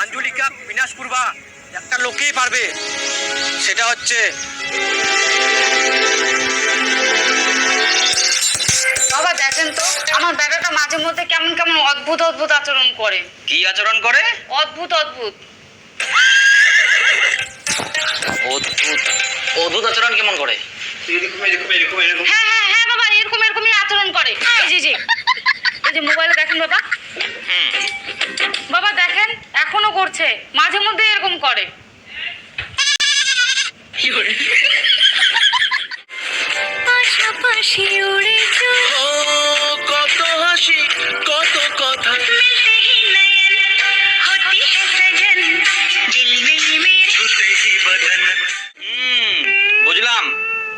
আঞ্জলিকা বিনাশ করবা একটা লোকেই পারবে, সেটা হচ্ছে বাবা। দেখেন তো আমার বেটাটা মাঝে মধ্যে কেমন কেমন অদ্ভুত অদ্ভুত আচরণ করে। কি আচরণ করে? অদ্ভুত অদ্ভুত অদ্ভুত অদ্ভুত আচরণ কেমন করে? হ্যাঁ হ্যাঁ হ্যাঁ বাবা, এরকমই আচরণ করে। এই যে মোবাইলে দেখেন বাবা। বাবা দেখেন এখনো করছে, মাঝে মধ্যে এরকম করে। পাশাপাশি উড়ে কত হাসি কত কথা, বুঝলাম।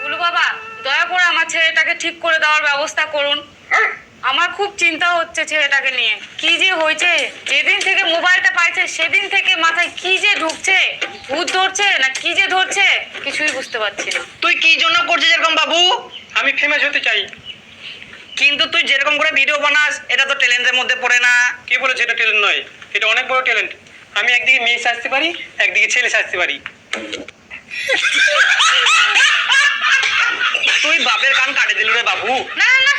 বলু বাবা, দয়া করে আমার ছেলেটাকে ঠিক করে দেওয়ার ব্যবস্থা করুন। আমার খুব চিন্তা হচ্ছে ছেলেটাকে নিয়ে। কি যে হয়েছে, যেদিন থেকে মোবাইলটা পাইছে সেদিন থেকে মাথায় কি যে ঢুকছে, ভূত ধরছে না কি যে ধরছে কিছুই বুঝতে পারছি না। তুই কি জন্য করছিস এরকম বাবু? আমি ফেমাস হতে চাই। কিন্তু তুই যেরকম করে ভিডিও বানাস এটা তো ট্যালেন্টের মধ্যে পড়ে না। কে বলেছে এটা ট্যালেন্ট নয়? এটা অনেক বড় ট্যালেন্ট। আমি একদিকে মেয়ে সাজতে পারি, একদিকে ছেলে সাজতে পারি। তুই বাপের কান কাটে দিল রে বাবু। না না না,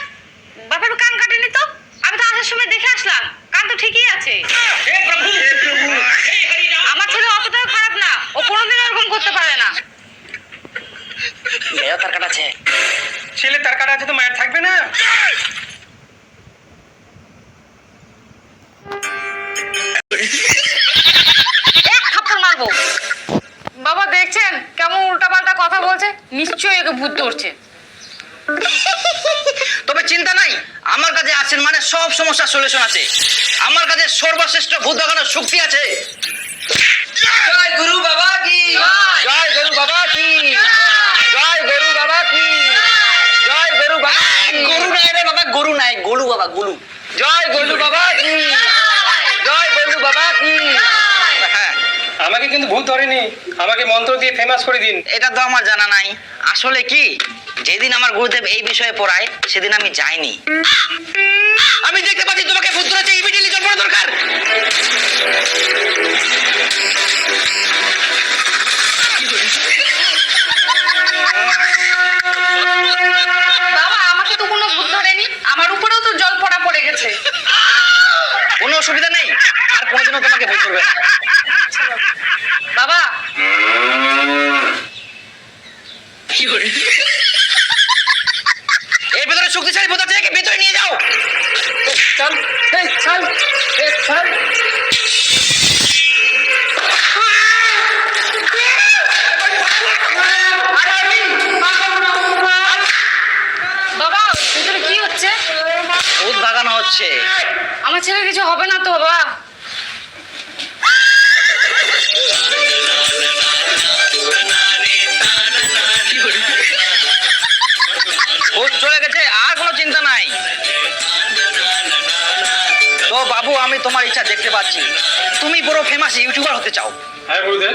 বাপের কান কাটেনি তো। আমি তো আসার সময় দেখে আসলাম, কান তো ঠিকই আছে। আমার ছেলে অতটাও খারাপ না, ও কোনোদিন এরকম করতে পারে না। মেয়েও তার কাটাছে। ছেলে তার কাটা আছে তো মায়ের থাকবে না? এক থাপ্পড় মারবো। বাবা দেখছেন কেমন উল্টাপাল্টা কথা বলছে, নিশ্চয়ই একে ভূত ধরছে। তবে চিন্তা নাই, আমার কাছে আছেন মানে সব সমস্যার সলিউশন আছে। আমার কাছে সর্বশ্রেষ্ঠ ভূত দেখানোর শক্তি আছে। জয় গুরু বাবা কি, জয় গুরু বাবা কি, জয় গুরু বাবা কি, জয় গুরু বাবা। গরু নাই রে বাবা, গরু নাই, গোলু বাবা, গোলু। জয় গোলু বাবা কি, জয় গোলু বাবা কি। হ্যাঁ, আমাকে কিন্তু ভূত ধরেনি, আমাকে মন্ত্র দিয়ে ফেমাস করে দিন। এটা তো আমার জানা নাই। আসলে কি, যেদিন আমার গুরুদেব এই বিষয়ে পড়ায় সেদিন আমি যাইনি। আমি দেখতে পাচ্ছি তোমাকে ভূত ধরেছে, ইমিডিয়েটলি জন্মানো দরকার। বাবা আমাকে তো কোনো ভূত ধরেনি, আমার উপরেও তো জল পড়া পড়ে গেছে। কোনো অসুবিধা নেই, আর কোনোদিনও তোমাকে ভূত ধরবে না। বাবা এর ভেতরে শক্তিশালী ভূত আছে, একে ভেতরে নিয়ে যাও। চল, এই চল, এই চল। বাবা ভিতরে কি হচ্ছে? ভূত ভাগানো হচ্ছে। আমার ছেলে কিছু হবে না তো বাবা? ভূত চলে গেছে, আর কোনো চিন্তা নাই। তো বাবু, আমি তোমার ইচ্ছা দেখতে পাচ্ছি, তুমি বড় ফেমাস ইউটিউবার হতে চাও। হ্যাঁ গুরুদেব।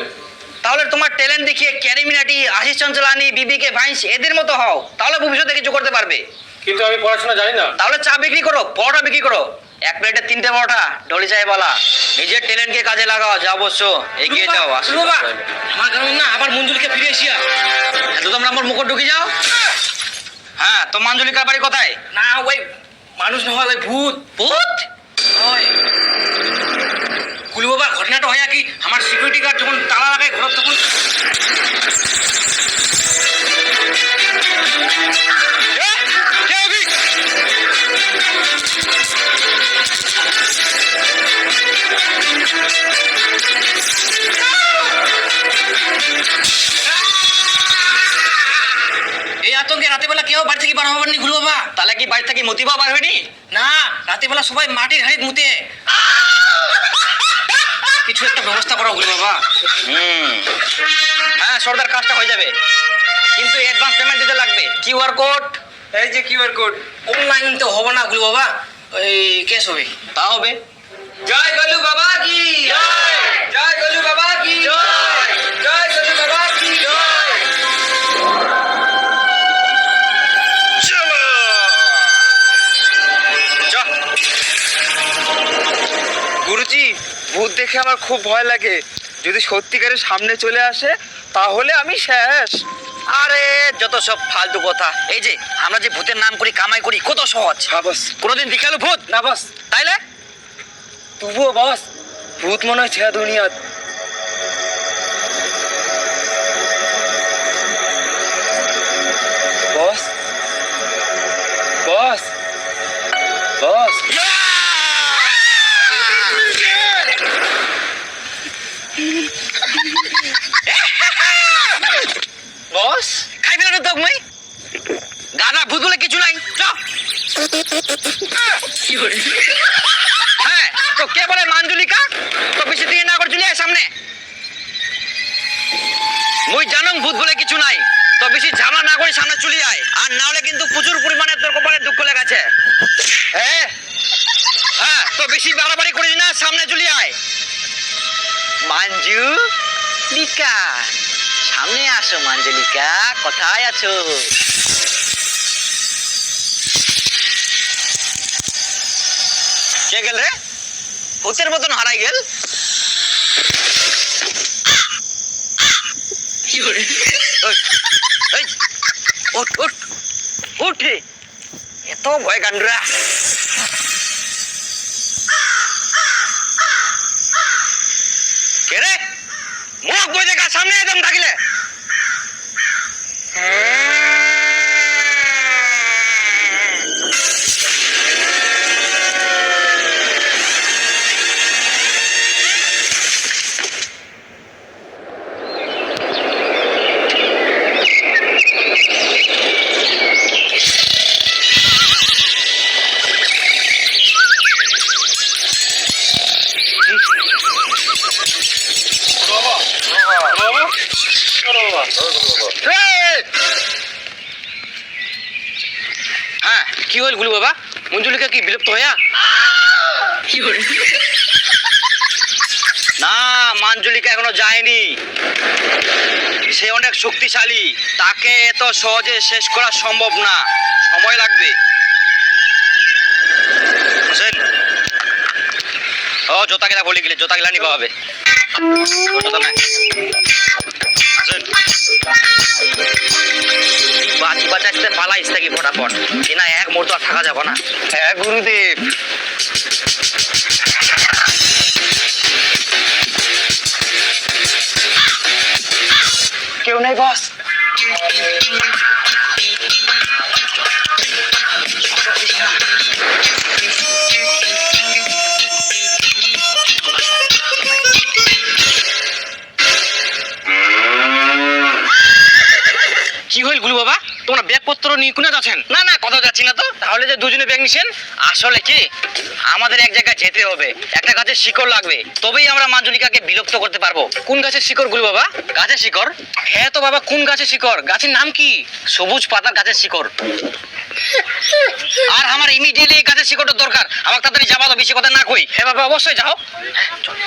তাহলে তোমার ট্যালেন্ট দেখিয়ে ক্যারি মিনাটি, আশিস চঞ্চলানি, বিবিকে ভাইস এদের মতো হও, তাহলে ভবিষ্যতে কিছু করতে পারবে। কিন্তু আমি পড়াশোনা জানি না। তাহলে চা বিক্রি করো, পরোটা বিক্রি করো, এক প্লেটে 3টে পরোটা, ডলি চাই বলা। নিজের ট্যালেন্টকে কাজে লাগাও, যা অবশ্য এগিয়ে যাও। বাবা, আমার গ্রামে না আবার মঞ্জুলিকে ফিরে আসিয়া। এত তোমরা আমার মুখ ঢুকে যাও। হ্যাঁ, তো মঞ্জুলিকার বাড়ি কোথায়? না, ওই মানুষ না হয় ওই ভূত। ভূত ওই কুলু বাবা, ঘটনাটা হয় কি, আমার সিকিউরিটি গার্ড যখন তালা লাগায় ঘর তখন এই আতঙ্কে রাতেবেলা কেউ বাড়ি থেকে বার হবার নি গুলু বাবা। তাহলে কি বাড়ি থেকে মতি বাবা বার হয়নি? না, রাতেবেলা সবাই মাটির হাড়ি মুতে। কিছু একটা ব্যবস্থা করো গুলু বাবা। হ্যাঁ সর্দার, কাজটা হয়ে যাবে, কিন্তু অ্যাডভান্স পেমেন্ট দিতে লাগবে। কিউআর কোড, এই যে কিউআর কোড। অনলাইন তো হবে না গুলু বাবা, ওই ক্যাশ হবে। তা হবে। জয় গলু বাবা কি জয়, জয় গলু বাবা কি জয়, জয় গলু বাবা কি জয়। চলো বাবুজি, ভূত দেখে আমার খুব ভয় লাগে। যদি সত্যিকারের সামনে চলে আসে তাহলে আমি শেষ। আরে যত সব ফালতু কথা। এই যে আমরা যে ভূতের নাম করি কামাই করি কত সহজ। না বস, কোনোদিন দেখালো ভূত না বস, তাইলে তবুও বস ভূত মনে হয় ছেড়া দুনিয়াত। বস, বস, বস, বস। খাই ফেলানো তো মই গাদা ভূত বলে কিছু নাই। চ হ্যাঁ তো কে বলে মাঞ্জুলিকা? তো বেশি দিয়ে না করে চলে আয় সামনে। মুই জানং ভূত বলে কিছু নাই, তো বেশি ঝামেলা না করে সামনে চলে আয়, আর না হলে কিন্তু প্রচুর পরিমাণে তোর কপালে দুঃখ লেগেছে। হ্যাঁ হ্যাঁ, তো বেশি বাড়াবাড়ি করিস না, সামনে চলে আয়। মাঞ্জুলিকা সামনে আসো। মাঞ্জুলিকা কোথায় আছো? কে গেল রে? ভূতের মতন হারাই গেল। ওই, এই, উঠ উঠ উঠে, এত ভয় কাণ্ডরা। কে রে? মুখ বই দেখা সামনে একদম থাকিলে। হ্যাঁ কি হল গুলু বাবা? মঞ্জুলিকা কি বিলুপ্ত হইয়া? না, মাঞ্জুলিকা এখনো যায়নি। সে অনেক শক্তিশালী, তাকে এত সহজে শেষ করা সম্ভব না, সময় লাগবে। ও জোতা গেলা বলে গেলে, জোতা গেলা নিবা হবে। জোতা নাই। বাঁচি বাঁচাইতে পালাইস থাকি ফটাফট, কিনা এক মুহূর্ত আর থাকা যাবো না। হ্যাঁ গুরুদেব। কেউ নাই বস। কি হইল গুলু বাবা? তোমরা ব্যাগপত্র নিয়ে কোনে যাচ্ছেন? না না, কোথাও যাচ্ছি না তো। তাহলে যে দুজনে ব্যাগ নিছেন, আসলে কি আমাদের এক জায়গায় যেতে হবে, একটা গাছের শিকড় লাগবে, তবেই আমরা মাঞ্জুলিকাকে বিলুপ্ত করতে পারবো। কোন গাছের শিকড় গুলু বাবা? গাছের শিকড়? হ্যাঁ তো বাবা, কোন গাছের শিকড়? গাছের নাম কি? সবুজ পাতার গাছের শিকড়। আর আমার ইমিডিয়েটলি গাছের শিকড়টা দরকার। আমার তাড়াতাড়ি যাবা তো, বেশি কথা না কই। হ্যাঁ বাবা অবশ্যই যাও। হ্যাঁ চল।